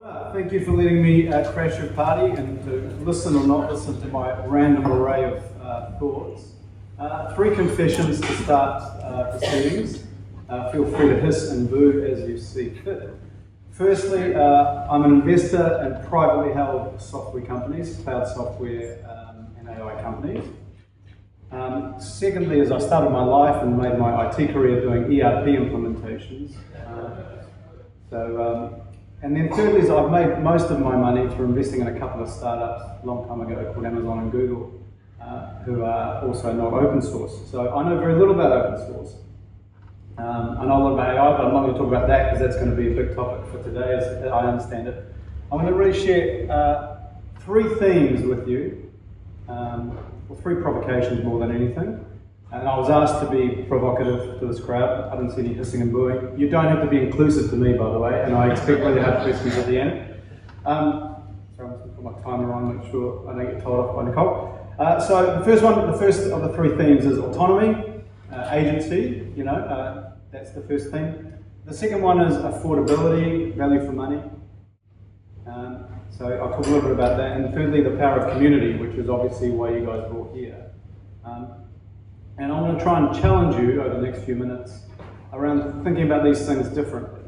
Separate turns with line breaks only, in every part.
Thank you for letting me crash your party and to listen or not listen to my random array of thoughts. 3 confessions to start proceedings. Feel free to hiss and boo as you see fit. Firstly, I'm an investor in privately held software companies, cloud software and AI companies. Secondly, as I started my life and made my IT career doing ERP implementations. And then thirdly is I've made most of my money through investing in a couple of startups a long time ago called Amazon and Google, who are also not open source. So I know very little about open source. I know a lot about AI, but I'm not going to talk about that because that's going to be a big topic for today as I understand it. I'm going to really share 3 themes with you, or 3 provocations more than anything. And I was asked to be provocative to this crowd. I didn't see any hissing and booing. You don't have to be inclusive to me, by the way, and I expect really hard questions at the end. So I'm just going to put my timer on, make sure I don't get told off by Nicole. So the first of the 3 themes is autonomy, agency, that's the first theme. The second one is affordability, value for money. So I'll talk a little bit about that. And thirdly, the power of community, which is obviously why you guys are all here. And I'm going to try and challenge you over the next few minutes around thinking about these things differently.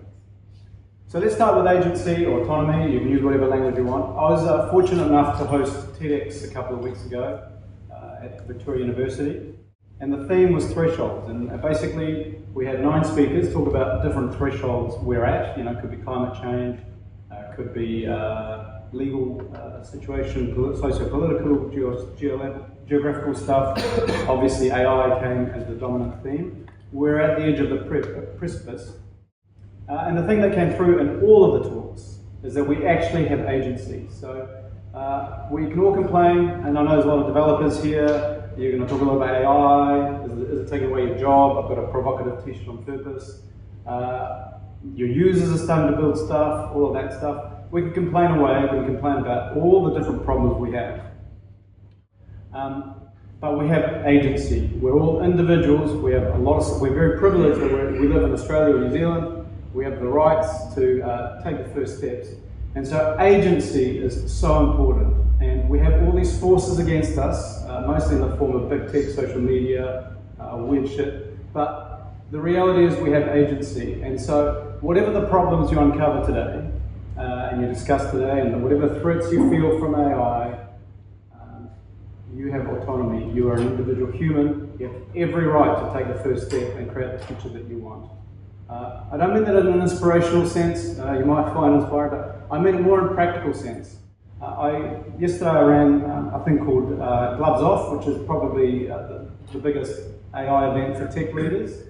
So let's start with agency or autonomy. You can use whatever language you want. I was fortunate enough to host TEDx a couple of weeks ago at Victoria University. And the theme was thresholds. And basically, we had 9 speakers talk about different thresholds we're at. It could be climate change, could be legal situation, socio-political, geographical stuff. Obviously AI came as the dominant theme. We're at the edge of the precipice. And the thing that came through in all of the talks is that we actually have agency. So we can all complain, and I know there's a lot of developers here. You're going to talk a lot about AI. Is it taking away your job? I've got a provocative t-shirt on purpose. Your users are starting to build stuff, all of that stuff. We can complain away, we can complain about all the different problems we have. But we have agency. We're all individuals. We have we're very privileged that we live in Australia or New Zealand. We have the rights to take the first steps. And so agency is so important. And we have all these forces against us, mostly in the form of big tech, social media, weird shit. But the reality is we have agency. And so whatever the problems you uncover today, and you discuss today, and whatever threats you feel from AI, you have autonomy. You are an individual human. You have every right to take the first step and create the future that you want. I don't mean that in an inspirational sense. You might find inspired, but I mean it more in practical sense. Yesterday I ran a thing called Gloves Off, which is probably the biggest AI event for tech leaders.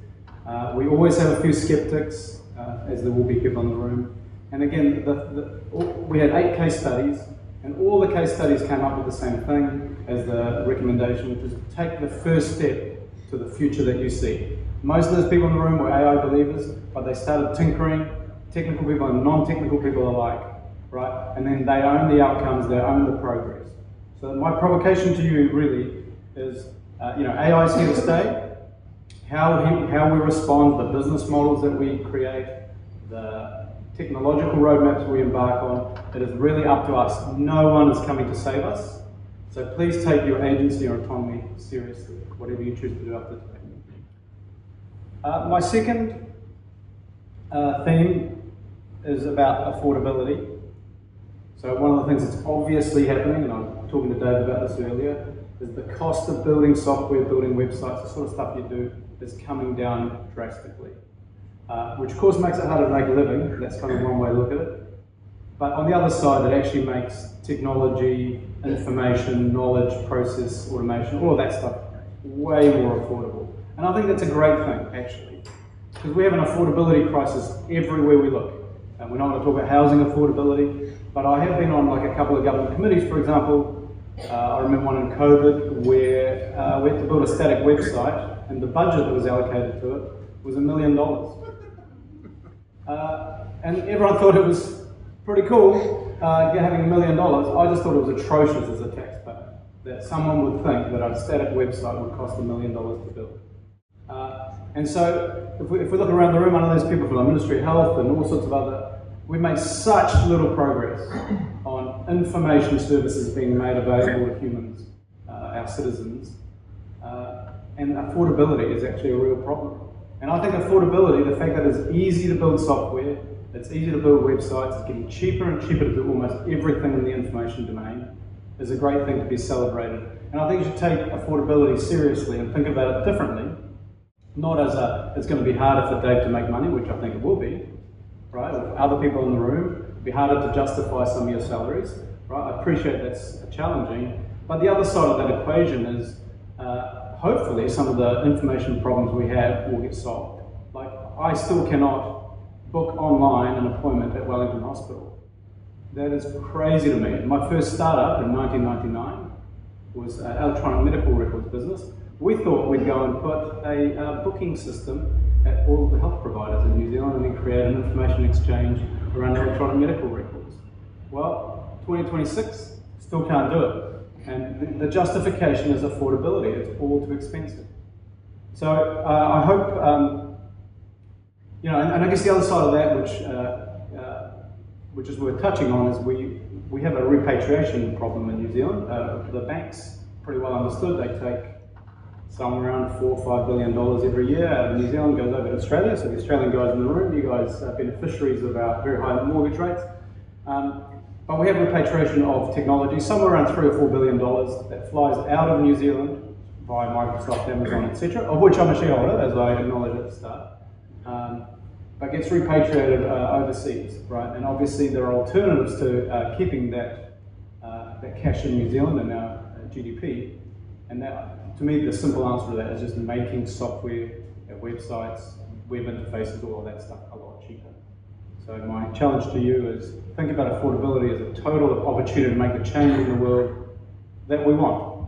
We always have a few skeptics, as there will be people in the room. And again, we had 8 case studies, and all the case studies came up with the same thing as the recommendation, which is take the first step to the future that you see. Most of those people in the room were AI believers, but they started tinkering, technical people and non-technical people alike, right? And then they own the outcomes, they own the progress. So my provocation to you really is, AI is here to stay. How we respond, the business models that we create, the technological roadmaps we embark on, it is really up to us. No one is coming to save us. So please take your agency or autonomy seriously, whatever you choose to do after today. My second theme is about affordability. So one of the things that's obviously happening, and I was talking to Dave about this earlier, is the cost of building software, building websites, the sort of stuff you do, is coming down drastically. Which of course makes it harder to make a living. That's kind of one way to look at it. But on the other side, it actually makes technology, information, knowledge, process, automation, all of that stuff way more affordable. And I think that's a great thing, actually. Because we have an affordability crisis everywhere we look. And we're not going to talk about housing affordability, but I have been on like a couple of government committees, for example. I remember one in COVID where we had to build a static website, and the budget that was allocated to it was $1 million. And everyone thought it was pretty cool having $1 million. I just thought it was atrocious as a taxpayer that someone would think that a static website would cost $1 million to build. And so if we look around the room, I know there's people from the Ministry of Health and all sorts of other we've made such little progress on information services being made available to humans, our citizens, and affordability is actually a real problem. And I think affordability, the fact that it's easy to build software, it's easy to build websites, it's getting cheaper and cheaper to do almost everything in the information domain, is a great thing to be celebrated. And I think you should take affordability seriously and think about it differently. Not as it's going to be harder for Dave to make money, which I think it will be, right? With other people in the room, it'll be harder to justify some of your salaries, right? I appreciate that's challenging, but the other side of that equation is hopefully some of the information problems we have will get solved. Like, I still cannot book online an appointment at Wellington Hospital. That is crazy to me. My first startup in 1999 was an electronic medical records business. We thought we'd go and put a booking system at all of the health providers in New Zealand and then create an information exchange around electronic medical records. Well, 2026, still can't do it. And the justification is affordability. It's all too expensive. So I hope, you know, and I guess the other side of that, which is worth touching on, is we have a repatriation problem in New Zealand. The banks, pretty well understood, they take somewhere around $4 or $5 billion every year out of New Zealand, goes over to Australia. So the Australian guys in the room, you guys are beneficiaries of our very high mortgage rates. But we have repatriation of technology, somewhere around $3 or $4 billion that flies out of New Zealand via Microsoft, Amazon, etc., of which I'm a shareholder, as I acknowledged at the start, but gets repatriated overseas, right? And obviously there are alternatives to keeping that cash in New Zealand and our GDP, and that, to me, the simple answer to that is just making software, websites, web interfaces, all of that stuff a lot cheaper. So my challenge to you is think about affordability as a total opportunity to make the change in the world that we want.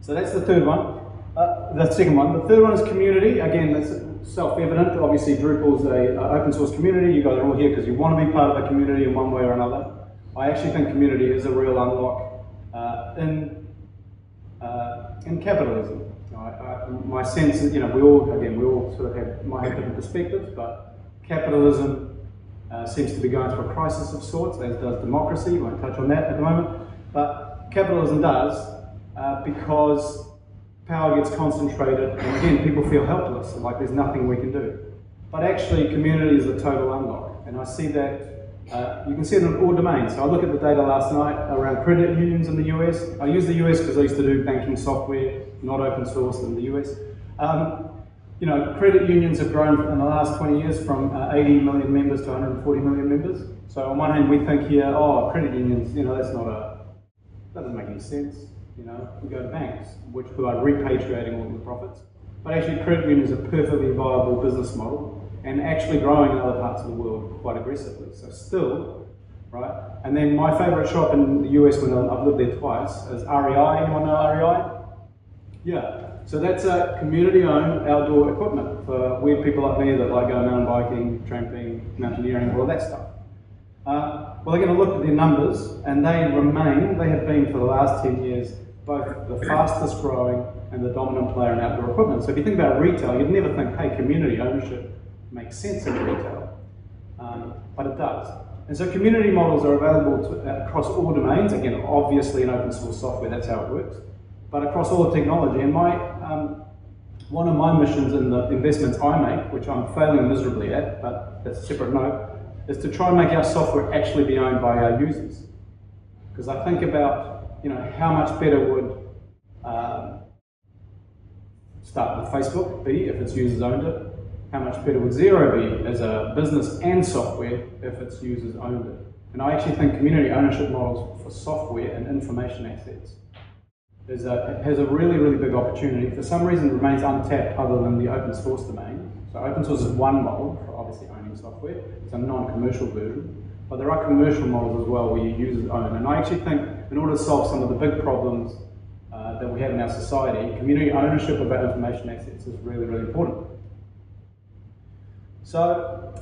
So that's the third one. The second one. The third one is community. Again, that's self-evident. Obviously, Drupal's an open source community. You guys are all here because you want to be part of a community in one way or another. I actually think community is a real unlock in capitalism. My sense is, you know, we all sort of might have different perspectives, but capitalism seems to be going through a crisis of sorts, as does democracy. We won't touch on that at the moment. But capitalism does because power gets concentrated, and again, people feel helpless, like there's nothing we can do. But actually, community is a total unlock, and I see that, you can see it in all domains. So I look at the data last night around credit unions in the US. I use the US because I used to do banking software, not open source in the US. You know, credit unions have grown in the last 20 years from 80 million members to 140 million members. So on one hand, we think here, oh, credit unions, you know, that doesn't make any sense. You know, we go to banks, who are repatriating all of the profits. But actually, credit unions are a perfectly viable business model and actually growing in other parts of the world quite aggressively. So still, right? And then my favorite shop in the US when I've lived there twice is REI. Anyone know REI? Yeah. So that's a community-owned outdoor equipment for weird people like me that like going mountain biking, tramping, mountaineering, all of that stuff. Well, they're going to look at their numbers, and they have been for the last 10 years, both the fastest growing and the dominant player in outdoor equipment. So if you think about retail, you'd never think, hey, community ownership makes sense in retail, but it does. And so community models are available across all domains. Again, obviously in open source software, that's how it works, but across all technology. And one of my missions in the investments I make, which I'm failing miserably at, but that's a separate note, is to try and make our software actually be owned by our users. Because I think about, you know, how much better would start with Facebook be if its users owned it? How much better would Xero be as a business and software if its users owned it? And I actually think community ownership models for software and information assets has a really, really big opportunity. For some reason, it remains untapped other than the open source domain. So open source is one model for obviously owning software. It's a non-commercial version, but there are commercial models as well where your users own. And I actually think in order to solve some of the big problems that we have in our society, community ownership of our information assets is really, really important. So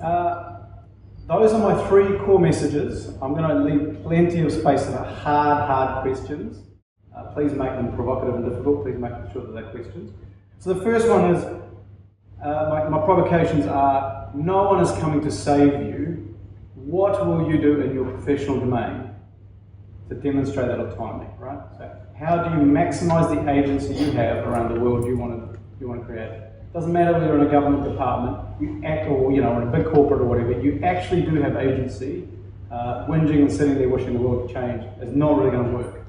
those are my three core messages. I'm going to leave plenty of space for hard questions. Please make them provocative and difficult. Please make sure that they're questions. So the first one is, my provocations are, no one is coming to save you what will you do in your professional domain to demonstrate that autonomy, right? So how do you maximize the agency you have around the world you want to create? It doesn't matter whether you're in a government department, you act, or in a big corporate or whatever, you actually do have agency. Whinging and sitting there wishing the world would change is not really going to work.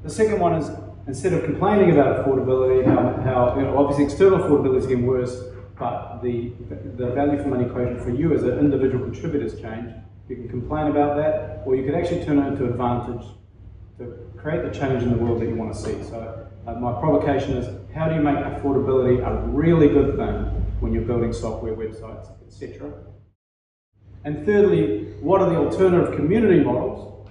The second one is, instead of complaining about affordability, how obviously external affordability is getting worse, but the value for money equation for you as an individual contributor has changed. You can complain about that, or you could actually turn it into advantage to create the change in the world that you want to see. So my provocation is, how do you make affordability a really good thing when you're building software, websites, etc.? And thirdly, what are the alternative community models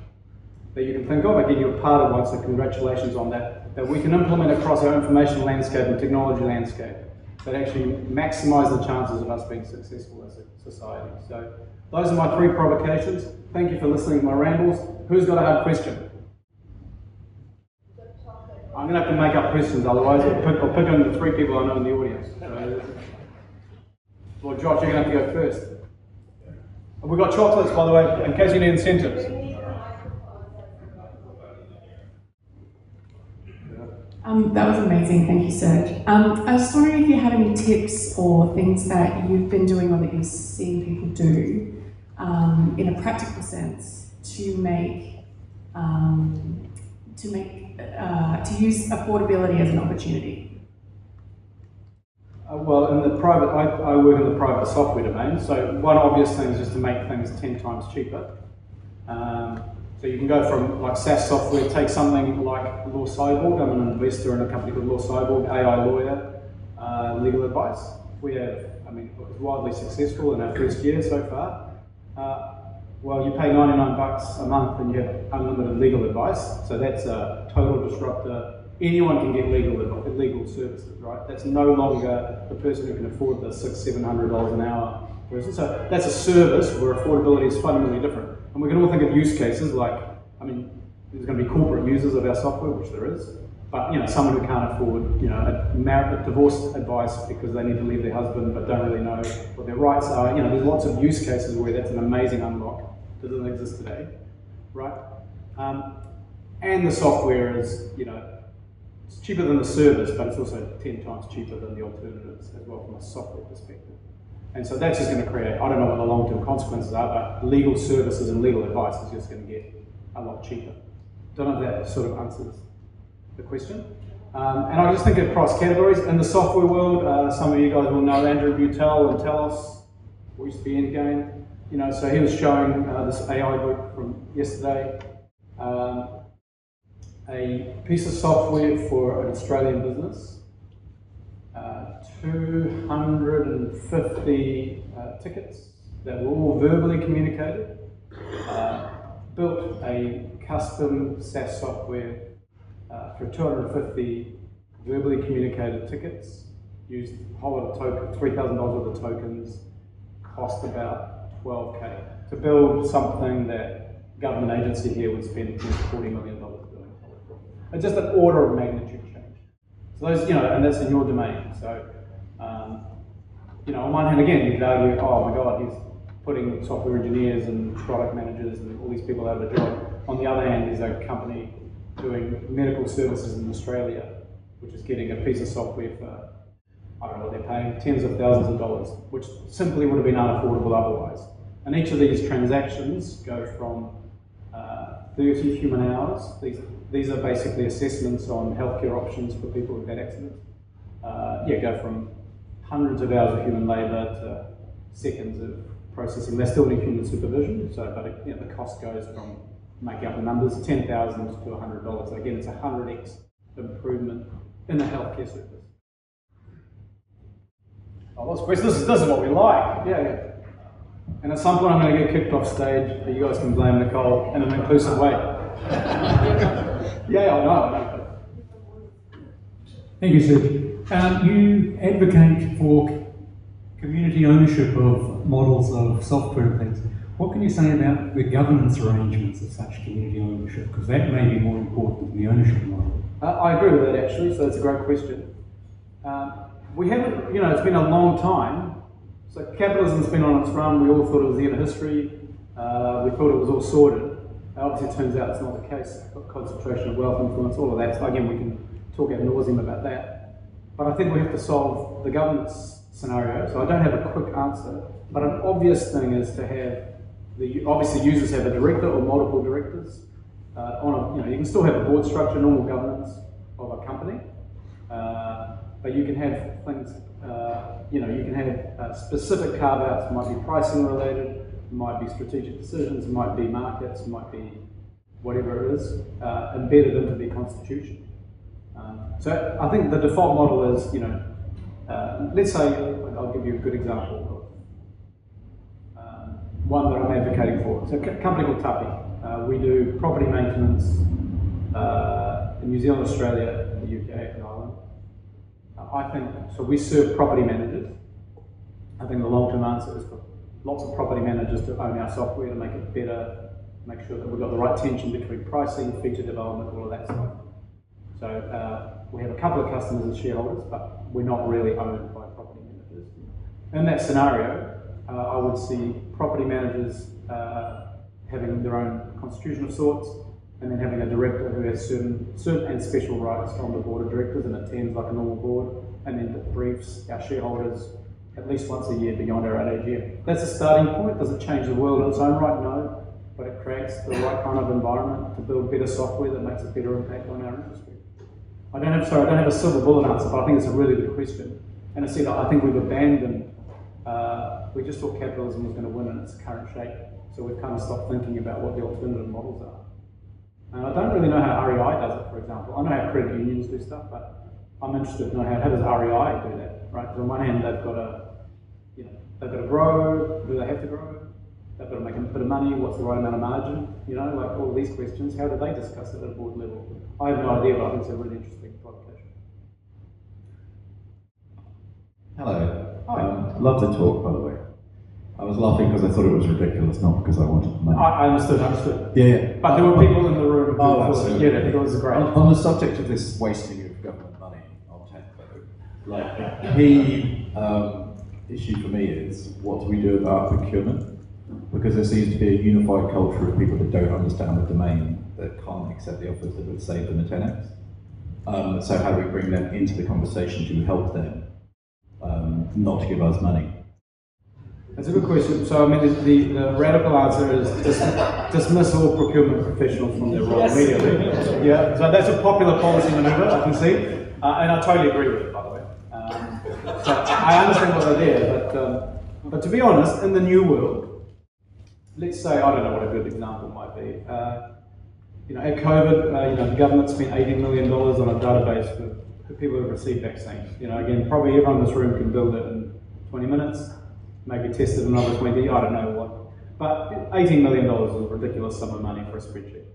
that you can think of? Again, you're part of one, so congratulations on that, that we can implement across our information landscape and technology landscape that actually maximize the chances of us being successful as a society. So those are my 3 provocations. Thank you for listening to my rambles. Who's got a hard question? I'm going to have to make up questions, otherwise I'll pick on the 3 people I know in the audience. So, well, Josh, you're going to have to go first. We've got chocolates, by the way, in case you need incentives.
That was amazing, thank you, Serge. I was just wondering if you had any tips or things that you've been doing or that you've seen people do in a practical sense to use affordability as an opportunity.
Well, in the private, I work in the private software domain, so one obvious thing is just to make things 10 times cheaper. So you can go from like SaaS software, take something like Law Cyborg. I'm an investor in a company called Law Cyborg, AI lawyer, legal advice. We have, it was widely successful in our first year so far. Well, you pay $99 a month and you have unlimited legal advice, so that's a total disruptor. Anyone can get legal services, right? That's no longer the person who can afford the $600–700 an hour person. So that's a service where affordability is fundamentally different. And we can all think of use cases like, there's going to be corporate users of our software, which there is, but someone who can't afford, a divorce advice because they need to leave their husband but don't really know what their rights are. There's lots of use cases where that's an amazing unlock that doesn't exist today, right? And the software is, it's cheaper than the service, but it's also 10 times cheaper than the alternatives as well from a software perspective. And so that's just going to create, I don't know what the long-term consequences are, but legal services and legal advice is just going to get a lot cheaper. Don't know if that sort of answers the question. And I just think across categories. In the software world, some of you guys will know Andrew Butel and Telos, who used to be Endgame. So he was showing this AI book from yesterday. A piece of software for an Australian business, 250 tickets that were all verbally communicated, built a custom SaaS software for 250 verbally communicated tickets, used a whole lot of tokens, $3,000 worth of tokens, cost about $12K to build something that government agency here would spend $40 million doing. It's just an order of magnitude change. So those, and that's in your domain. So, on one hand, again, you could argue, oh my God, he's putting software engineers and product managers and all these people out of a job. On the other hand, there's a company doing medical services in Australia, which is getting a piece of software for, I don't know what they're paying, tens of thousands of dollars, which simply would have been unaffordable otherwise. And each of these transactions go from 30 human hours. These are basically assessments on healthcare options for people who've had accidents. Go from hundreds of hours of human labour to seconds of processing. They still need human supervision, but the cost goes from, making up the numbers, $10,000 to $100. So again, it's a 100x improvement in the healthcare service. Oh, what's the question? This is what we like. Yeah. And at some point I'm going to get kicked off stage, but you guys can blame Nicole in an inclusive way. Yeah, I know.
Thank you, Serge. You advocate for community ownership of models of software and things. What can you say about the governance arrangements of such community ownership? Because that may be more important than the ownership model.
I agree with that actually, so it's a great question. We haven't, it's been a long time. So capitalism's been on its run. We all thought it was the end of history. We thought it was all sorted. Obviously, it turns out it's not the case. Concentration of wealth, influence, all of that. So again, we can talk ad nauseum about that. But I think we have to solve the governance scenario. So I don't have a quick answer. But an obvious thing is to have obviously users have a director or multiple directors. You can still have a board structure, normal governance of a company, but you can have things. You can have specific carve-outs. It might be pricing related. It might be strategic decisions, it might be markets, it might be whatever it is, embedded into the constitution. So I think the default model is, let's say, I'll give you a good example of one that I'm advocating for. It's a company called Tapi. We do property maintenance in New Zealand, Australia, the UK, and Ireland. I think, so we serve property managers. I think the long-term answer is for lots of property managers to own our software to make it better, make sure that we've got the right tension between pricing, feature development, all of that stuff. So we have a couple of customers as shareholders, but we're not really owned by property managers. In that scenario, I would see property managers having their own constitution of sorts, and then having a director who has certain and special rights on the board of directors and attends like a normal board, and then briefs our shareholders at least once a year beyond our AGM. That's a starting point. Does it change the world in its own right? No. But it creates the right kind of environment to build better software that makes a better impact on our industry. I don't have a silver bullet answer, but I think it's a really good question. And I think we've abandoned, we just thought capitalism was going to win in its current shape. So we've kind of stopped thinking about what the alternative models are. And I don't really know how REI does it, for example. I know how credit unions do stuff, but I'm interested to know how does REI do that, right? Because on one hand, they've got to grow. Do they have to grow? They've got to make a bit of money. What's the right amount of margin? Like all these questions. How do they discuss it at a board level? I have no idea, but I think it's a really interesting provocation.
Hello.
Hi.
Love the talk, by the way. I was laughing because I thought it was ridiculous, not because I wanted money.
I understood.
Yeah.
But there were people in the room who
absolutely.
Yeah, it was great.
On the subject of this wasting of government money on tech, though, like the key issue for me is what do we do about procurement? Because there seems to be a unified culture of people that don't understand the domain, that can't accept the offers that would save them a 10x. So how do we bring them into the conversation to help them, not to give us money?
That's a good question. So, I mean, the radical answer is dismiss all procurement professionals from their role immediately. Yeah, so that's a popular policy maneuver, I can see, and I totally agree with it, by the way. So I understand what they're there, but to be honest, in the new world, let's say, I don't know what a good example might be. At COVID, the government spent $80 million on a database for people who have received vaccines. Again, probably everyone in this room can build it in 20 minutes. Maybe tested another 20, I don't know what. But $18 million is a ridiculous sum of money for a spreadsheet.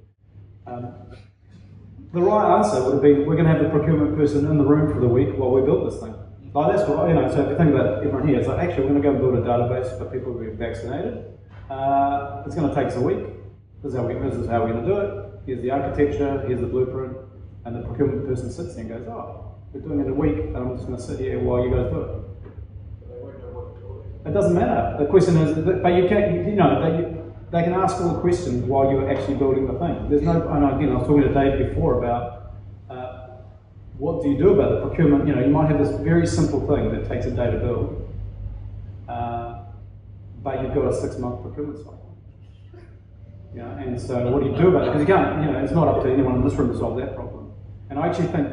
The right answer would have been, we're going to have the procurement person in the room for the week while we build this thing. Like that's what, so if you think about everyone here, it's like, actually, we're going to go and build a database for people who are vaccinated. It's going to take us a week. This is how we're going to do it. Here's the architecture, here's the blueprint, and the procurement person sits there and goes, oh, we're doing it in a week, and I'm just going to sit here while you guys do it. It doesn't matter. The question is, but you can't, they can ask all the questions while you're actually building the thing. There's no, and again, I was talking to Dave before about what do you do about the procurement. You might have this very simple thing that takes a day to build, but you've got a 6-month procurement cycle. And so what do you do about it? Because you can't, it's not up to anyone in this room to solve that problem. And I actually think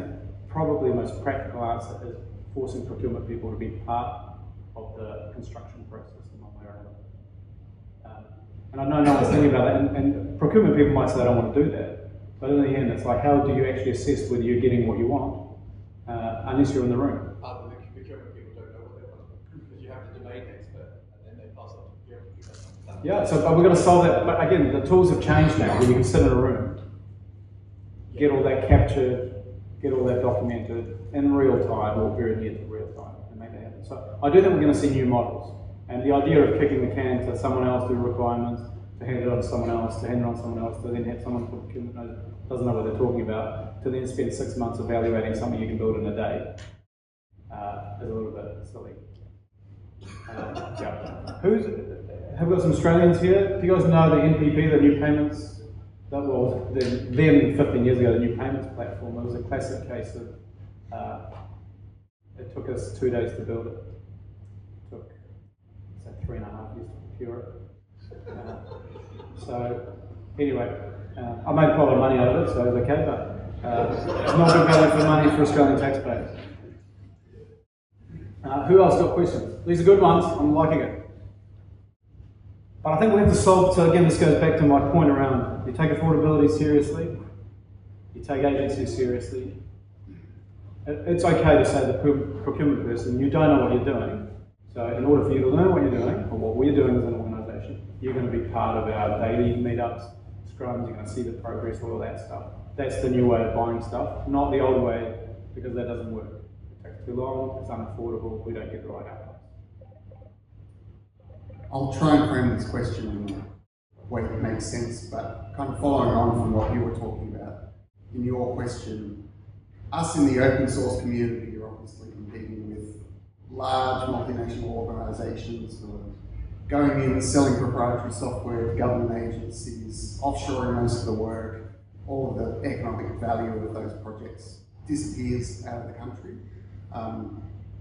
probably the most practical answer is forcing procurement people to be part of the construction process in one way or another. And I know no one's thinking about that, and procurement people might say they don't want to do that, but in the end it's like, how do you actually assess whether you're getting what you want, unless you're in the room?
The procurement people don't know what they want, because you have the domain expert, and then they pass on to procurement people.
Yeah, so we're going to solve that, but again, the tools have changed now, where you can sit in a room, get all that captured, get all that documented in real time, or very near to real time. So I do think we're going to see new models, and the idea of kicking the can to someone else, do requirements, to hand it on to someone else, to hand it on to someone else, to then have someone who doesn't know what they're talking about, to then spend 6 months evaluating something you can build in a day, is a little bit silly. have we got some Australians here? Do you guys know the NPP, the New Payments? That was then 15 years ago, the New Payments platform. It was a classic case of it took us 2 days to build it. It took 3.5 years to procure it. So anyway, I made quite a lot of money out of it, so it was okay, but it's not good value for money for Australian taxpayers. Who else got questions? These are good ones, I'm liking it. But I think we have to solve, so again, this goes back to my point around, you take affordability seriously, you take agency seriously. It's okay to say the procurement person, you don't know what you're doing. So in order for you to learn what you're doing, or what we're doing as an organisation, you're going to be part of our daily meetups, scrums, you're going to see the progress, all of that stuff. That's the new way of buying stuff, not the old way, because that doesn't work. It takes too long, it's unaffordable, we don't get the right outcomes.
I'll try and frame this question in a way that makes sense, but kind of following on from what you were talking about in your question, us in the open source community are obviously competing with large multinational organisations who are going in and selling proprietary software to government agencies, offshoring most of the work, all of the economic value of those projects disappears out of the country.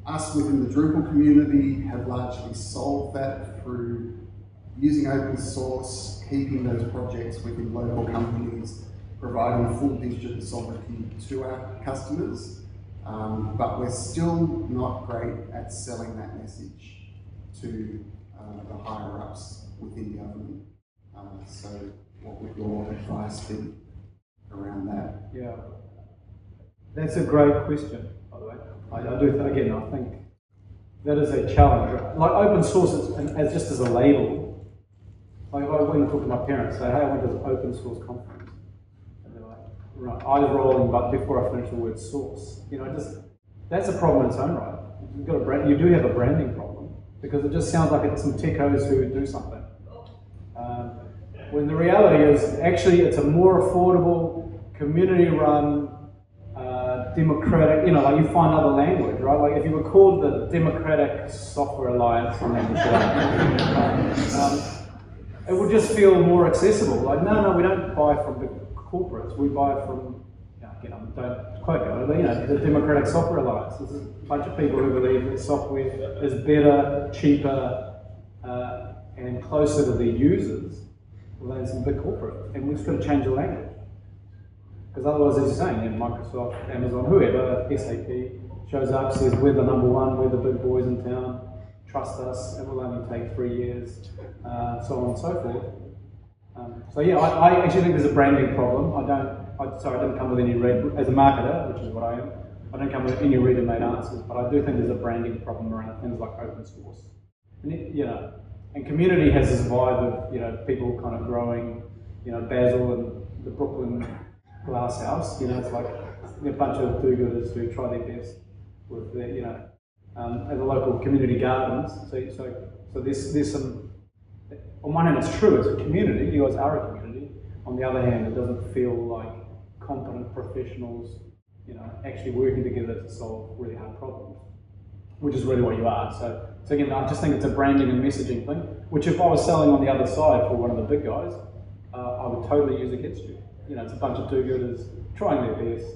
Us within the Drupal community have largely solved that through using open source, keeping those projects within local companies, providing full digital sovereignty to our customers, but we're still not great at selling that message to the higher ups within government. So what would your advice be around that?
Yeah, that's a great question, by the way. I think that is a challenge. Like open source as just as a label. Like I went and talked to my parents, say, hey, I went to this open source conference. And they're like, right, eyes rolling, but before I finish the word source. That's a problem in its own right. You do have a branding problem, because it just sounds like it's some techos who do something. When the reality is, actually, it's a more affordable, community-run, democratic, like you find other language, right? Like if you were called the Democratic Software Alliance, it would just feel more accessible. Like, no, we don't buy from big corporates, we buy from, don't quote me, but the Democratic Software Alliance. There's a bunch of people who believe that software is better, cheaper, and closer to the users than some big corporate. And we've just got to change the language. Because otherwise, as you're saying, Microsoft, Amazon, whoever, SAP, shows up, says we're the number one, we're the big boys in town, trust us, it will only take 3 years, so on and so forth. I actually think there's a branding problem. I didn't come with any as a marketer, which is what I am, I don't come with any ready-made answers, but I do think there's a branding problem around things like open source. And community has this vibe of, people kind of growing, Basil and the Brooklyn glass house, it's like a bunch of do-gooders who try their best with their, at the local community gardens. So there's some, on one hand it's true, it's a community, you guys are a community. On the other hand, it doesn't feel like competent professionals, actually working together to solve really hard problems, which is really what you are. So again, I just think it's a branding and messaging thing, which if I was selling on the other side for one of the big guys, I would totally use against you. It's a bunch of do-gooders trying their best,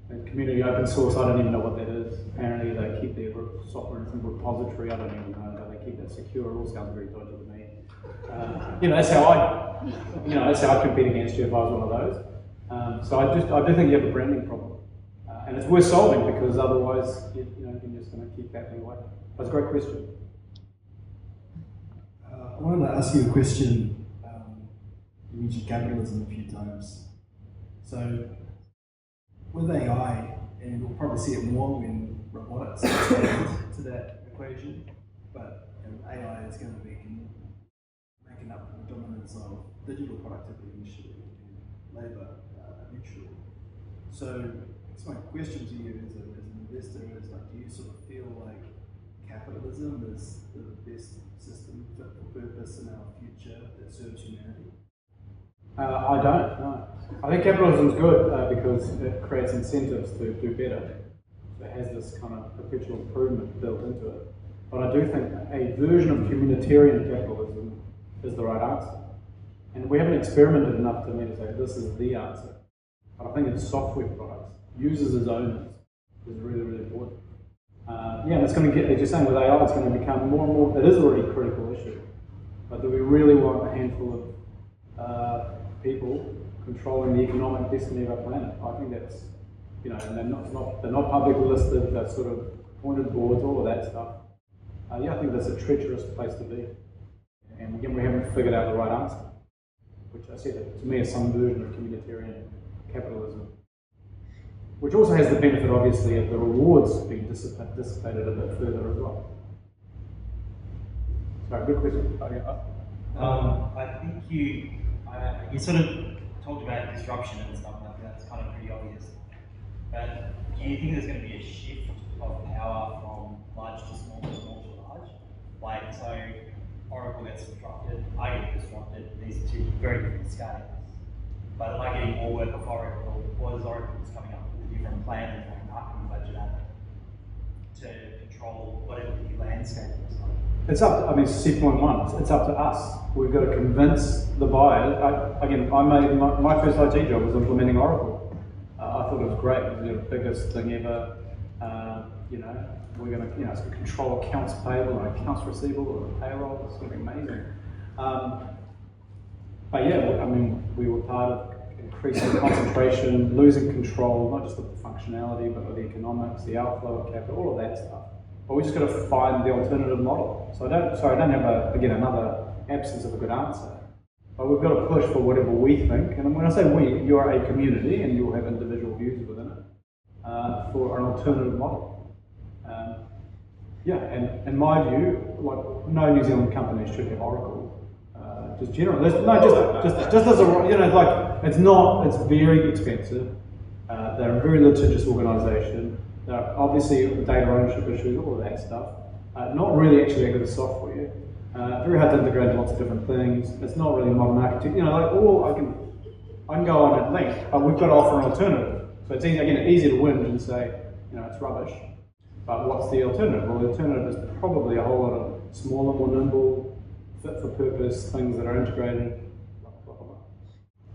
and community open source, I don't even know what that is. Apparently they keep their software in some repository, I don't even know how they keep that secure. It all sounds very dodgy to me. That's how I compete against you if I was one of those. So I do think you have a branding problem. And it's worth solving, because otherwise, you're just going to keep battling away. That's a great question.
I wanted to ask you a question. You mentioned capitalism a few times. So, with AI, and we'll probably see it more when robotics add to that equation, but AI is going to be making up for the dominance of digital productivity initially and labour eventually. So, my question to you as an investor is, do you sort of feel like capitalism is the best system fit for purpose in our future that serves humanity?
I don't, no. I think capitalism is good because it creates incentives to do better. So it has this kind of perpetual improvement built into it. But I do think a version of communitarian capitalism is the right answer. And we haven't experimented enough to me to say this is the answer. But I think in software products, users as owners is really, really important. Yeah, and it's going to get, as you're saying, with AI, it's going to become more and more, it is already a critical issue. But do we really want a handful of people controlling the economic destiny of our planet? I think that's, you know, and they're not publicly listed, they're sort of appointed boards, all of that stuff. Yeah, I think that's a treacherous place to be. And again, we haven't figured out the right answer, which I said, to me, is some version of communitarian capitalism. Which also has the benefit, obviously, of the rewards being dissipated a bit further as well. Sorry, good question.
I think you sort of talked about disruption and stuff like that. It's kind of pretty obvious. But do you think there's going to be a shift of power from large to small to large? Like, so Oracle gets disrupted, I get disrupted. These are two very different scales. But am I getting more work of Oracle? Or is Oracle just coming up with a different plan and throwing marketing budget at it to control whatever the landscape looks like?
It's up to, I mean, it's C.1, it's up to us. We've got to convince the buyers. I made my first IT job was implementing Oracle. I thought it was great. It was the biggest thing ever. You know, we're going to, it's going to control accounts payable and accounts receivable and payroll. It's going to be amazing. But yeah, I mean, we were part of increasing concentration, losing control, not just of the functionality, but of the economics, the outflow of capital, all of that stuff. But we just got to find the alternative model. So I don't have another absence of a good answer. But we've got to push for whatever we think. And when I say we, you're a community and you'll have individual views within it for an alternative model. Yeah, and in my view, like, no New Zealand company should have Oracle. Just generally, just as a, like, it's very expensive. They're a very litigious organisation. There are obviously data ownership issues, all of that stuff. Not really actually a good software. Very hard to integrate lots of different things. It's not really modern architecture. I can go on at length, but we've got to offer an alternative. So it's easy to win and say, it's rubbish. But what's the alternative? Well, the alternative is probably a whole lot of smaller, more nimble, fit for purpose things that are integrated. Blah, blah, blah.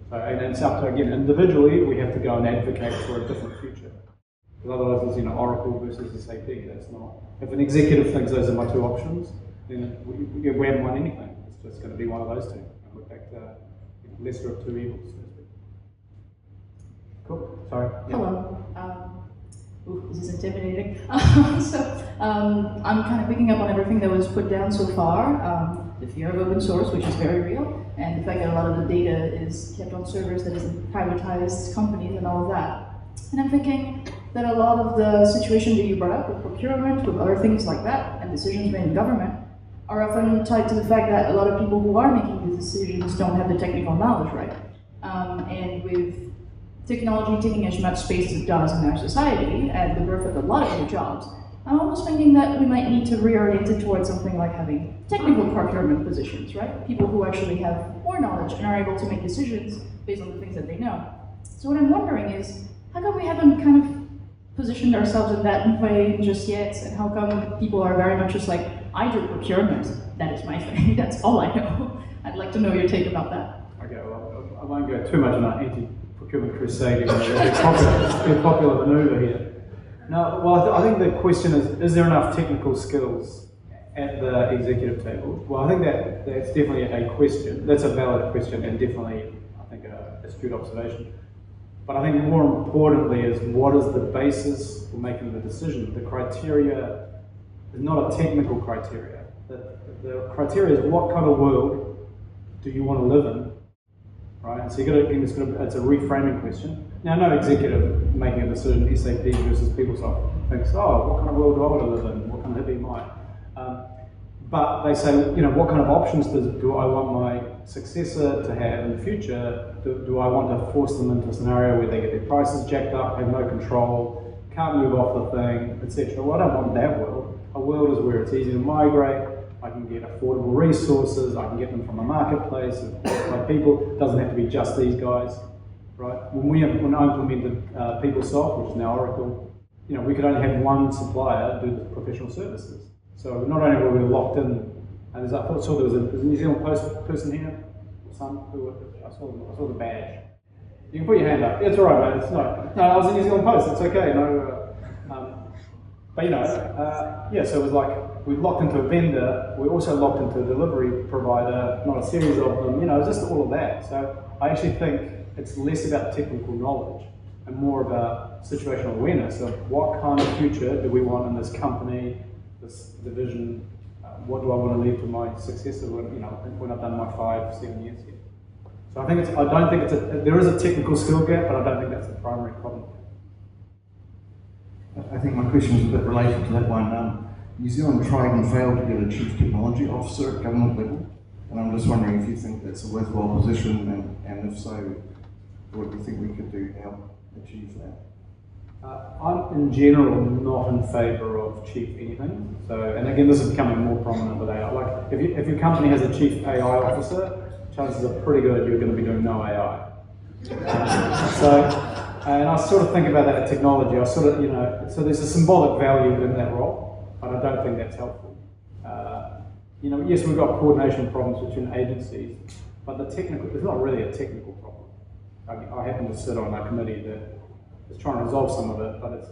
So, and it's up to, individually, we have to go and advocate for a different future. Because otherwise, it's Oracle versus SAP. That's not. If an executive thinks those are my two options, then we haven't won anything. It's just going to be one of those two. And we're back to lesser of two evils, so to speak. Cool. Sorry. Yeah.
Hello. This is intimidating. I'm kind of picking up on everything that was put down so far. The fear of open source, which is very real, and the fact that a lot of the data is kept on servers that isn't privatized companies and all of that. And I'm thinking that a lot of the situation that you brought up with procurement, with other things like that, and decisions made in government, are often tied to the fact that a lot of people who are making these decisions don't have the technical knowledge, right? And with technology taking as much space as it does in our society, and the birth of a lot of new jobs, I'm almost thinking that we might need to reorient it towards something like having technical procurement positions, right? People who actually have more knowledge and are able to make decisions based on the things that they know. So what I'm wondering is, how come we haven't kind of positioned ourselves in that way just yet, and how come people are very much just like, I do procurement, that is my thing, that's all I know. I'd like to know your take about that.
Okay, well, I won't go too much on an anti-procurement crusade, it's a popular maneuver here. No, well, I think the question is there enough technical skills at the executive table? Well, I think that's definitely a question. That's a valid question and definitely, I think, an astute observation. But I think more importantly is what is the basis for making the decision? The criteria is not a technical criteria. The criteria is what kind of world do you want to live in, right? So you got to, it's a reframing question. Now, no executive making a decision, SAP versus PeopleSoft, thinks, oh, what kind of world do I want to live in? What kind of hippie am I? But they say, what kind of options do I want my successor to have in the future? Do I want to force them into a scenario where they get their prices jacked up, have no control, can't move off the thing, etc.? Well, I don't want that world. A world is where it's easy to migrate, I can get affordable resources, I can get them from a marketplace of qualified people. It doesn't have to be just these guys, right? When I implemented PeopleSoft, which is now Oracle, we could only have one supplier do the professional services. So not only were we locked in, and I saw there was a New Zealand Post person here, I saw the badge. You can put your hand up. It's all right, mate. No, I was in New Zealand Post. It's okay. But yeah. So it was like we locked into a vendor. We also locked into a delivery provider, not a series of them. Just all of that. So I actually think it's less about technical knowledge and more about situational awareness of what kind of future do we want in this company, this division. What do I want to leave to my successor? When I've done my 5-7 years here. So I don't think there is a technical skill gap, but I don't think that's the primary problem.
I think my question is a bit related to that one. New Zealand tried and failed to get a chief technology officer at government level, and I'm just wondering if you think that's a worthwhile position, and if so, what do you think we could do to help achieve that?
I'm in general not in favour of chief anything. So, and again, this is becoming more prominent with AI. Like, if your company has a chief AI officer, chances are pretty good you're going to be doing no AI. And I sort of think about that at technology. So there's a symbolic value in that role, but I don't think that's helpful. Yes, we've got coordination problems between agencies, but it's not really a technical problem. I happen to sit on a committee that is trying to resolve some of it, but it's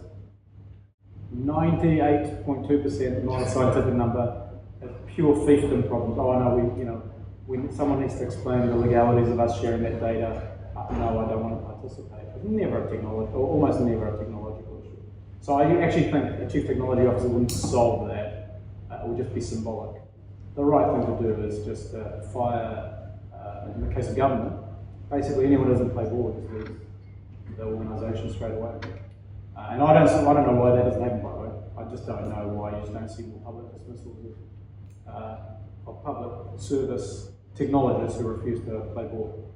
98.2% not a scientific number. It's pure fiefdom problems. Oh no, someone needs to explain the legalities of us sharing that data. No, I don't want to participate. It's never a technology, or almost never a technological issue. So I actually think a chief technology officer wouldn't solve that. It would just be symbolic. The right thing to do is just fire, in the case of government, basically anyone who doesn't play ball just leaves the organisation straight away. And I don't know why that doesn't happen, by the way. I just don't know why you just don't see more public dismissals of public service technologists who refuse to play ball.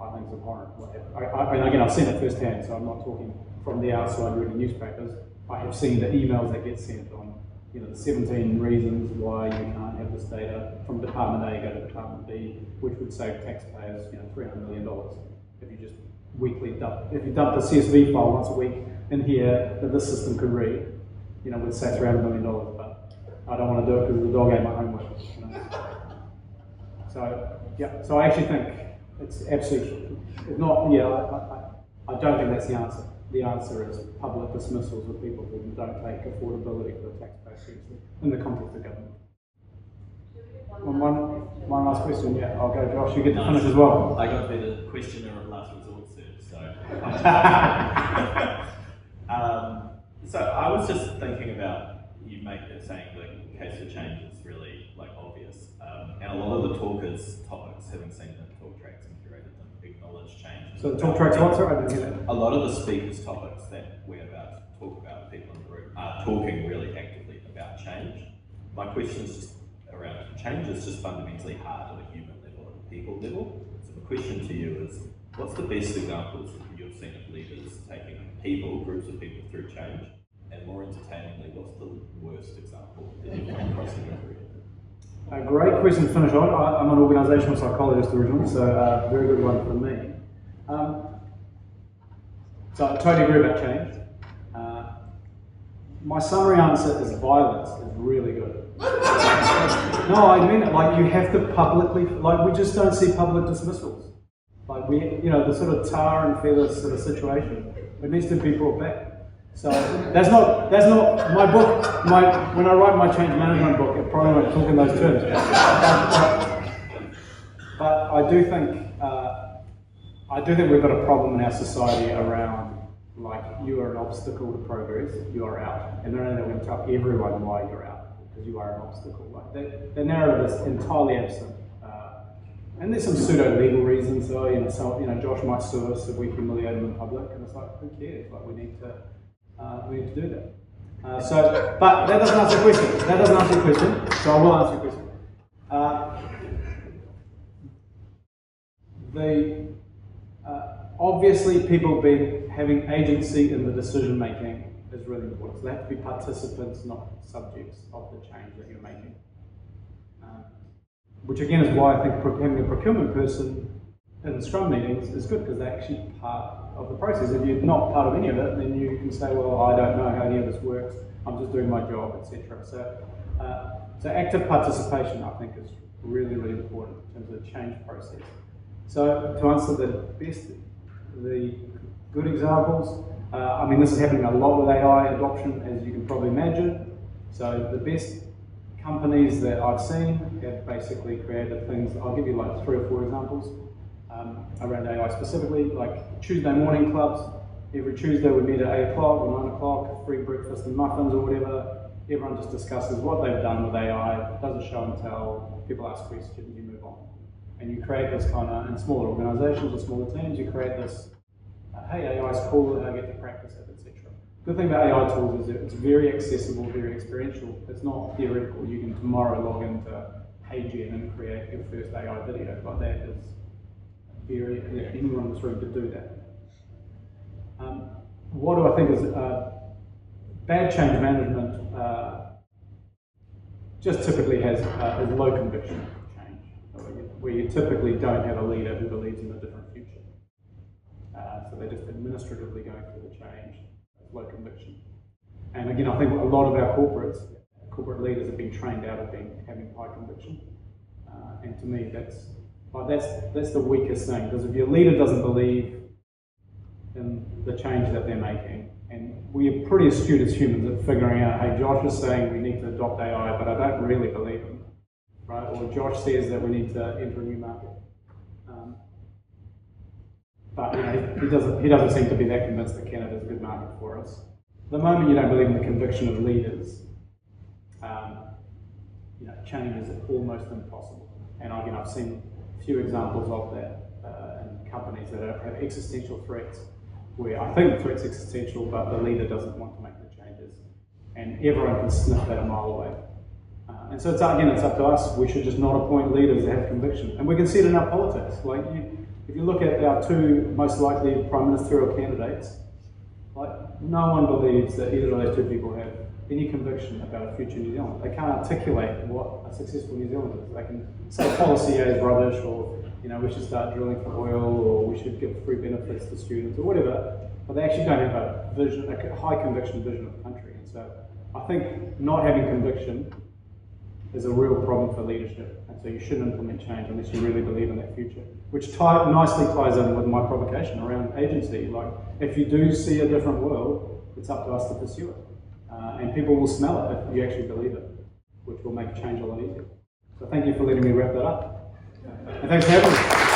I think it's abhorrent. And again, I've seen it firsthand, so I'm not talking from the outside reading newspapers. I have seen the emails that get sent on, the 17 reasons why you can't have this data from Department A go to Department B, which would save taxpayers, $300 million if you just if you dump a CSV file once a week in here that this system could read, would save $300 million. But I don't want to do it because the dog ate my homework. So I actually think it's absolutely not. I don't think that's the answer. The answer is public dismissals of people who don't take affordability for the taxpayer seriously in the context of government. One last question. Yeah, I'll go, Josh. You get to finish as well.
I got to be the questioner of last resort, Serge. So I was just thinking about you saying the case for change is really obvious, and a lot of the talkers' topics, having seen the talk tracks and curated them, acknowledge change.
So the talk tracks, what? Sorry, I didn't hear that.
A lot of the speakers' topics that we're about to talk about, people in the group, are talking really actively about change. My question is just around change is just fundamentally hard at a human level, at a people level. So the question to you is, what's the best examples that you've seen of leaders taking groups of people through change? And more entertainingly, what's the worst example that you've come across in your career?
A great question to finish on. I'm an organisational psychologist originally, so a very good one for me. So I totally agree about change. My summary answer is violence is really good. No, I mean it. You have to publicly, we just don't see public dismissals. The sort of tar and feather sort of situation. It needs to be brought back. So that's not my book. When I write my change management book, it probably won't talk in those terms. But I do think we've got a problem in our society around you are an obstacle to progress, you are out, and not only that, we're going to tell everyone why you're out because you are an obstacle. The narrative is entirely absent. And there's some pseudo-legal reasons, Josh might sue us if we humiliate him in public, and it's who cares? We need to do that. But that doesn't answer the question. So I will answer your question. Obviously, people having agency in the decision making is really important. So they have to be participants, not subjects of the change that you're making. Which again is why I think having a procurement person in the Scrum meetings is good, because they're actually part of the process. If you're not part of any of it, then you can say, well, I don't know how any of this works, I'm just doing my job, etc. So So active participation, I think, is really, really important in terms of the change process. So to answer the good examples, I mean, this is happening a lot with AI adoption, as you can probably imagine. So the best companies that I've seen have basically created things. I'll give you like 3 or 4 examples around AI specifically, like Tuesday morning clubs. Every Tuesday we meet at 8 o'clock or 9 o'clock, free breakfast and muffins or whatever. Everyone just discusses what they've done with AI, does a show and tell, people ask questions, you move on. And you create this kind of, in smaller organizations or smaller teams, you create this, hey, AI is cool, I get to practice it, etc. Good thing about AI tools is that it's very accessible, very experiential. It's not theoretical. You can tomorrow log into HeyGen and create your first AI video. Like that is very, anyone in this room could do that. What do I think is bad change management? Just typically has low conviction change, where you typically don't have a leader who believes in a different future. So they're just administratively going through the change, low conviction. And again, I think a lot of our corporate leaders have been trained out of having high conviction. And to me, that's the weakest thing, because if your leader doesn't believe in the change that they're making, and we are pretty astute as humans at figuring out, hey, Josh is saying we need to adopt AI, but I don't really believe him, right? Or Josh says that we need to enter a new market. But you know, he doesn't seem to be that convinced that Canada is a good market for us. The moment you don't believe in the conviction of leaders, you know, change is almost impossible. And again, I've seen a few examples of that in companies that have existential threats, where I think the threat's existential, but the leader doesn't want to make the changes, and everyone can sniff that a mile away. And so it's up to us. We should just not appoint leaders that have conviction, and we can see it in our politics. Like if you look at our 2 most likely prime ministerial candidates, like no one believes that either of those 2 people have any conviction about a future New Zealand. They can't articulate what a successful New Zealand is. They can say policy A is rubbish, or you know, we should start drilling for oil, or we should give free benefits to students, or whatever, but they actually don't have a vision, a high conviction vision of the country. And so I think not having conviction is a real problem for leadership, and so you shouldn't implement change unless you really believe in that future, which nicely ties in with my provocation around agency. Like, if you do see a different world, it's up to us to pursue it, and people will smell it if you actually believe it, which will make change a lot easier. So thank you for letting me wrap that up. And thanks for having me.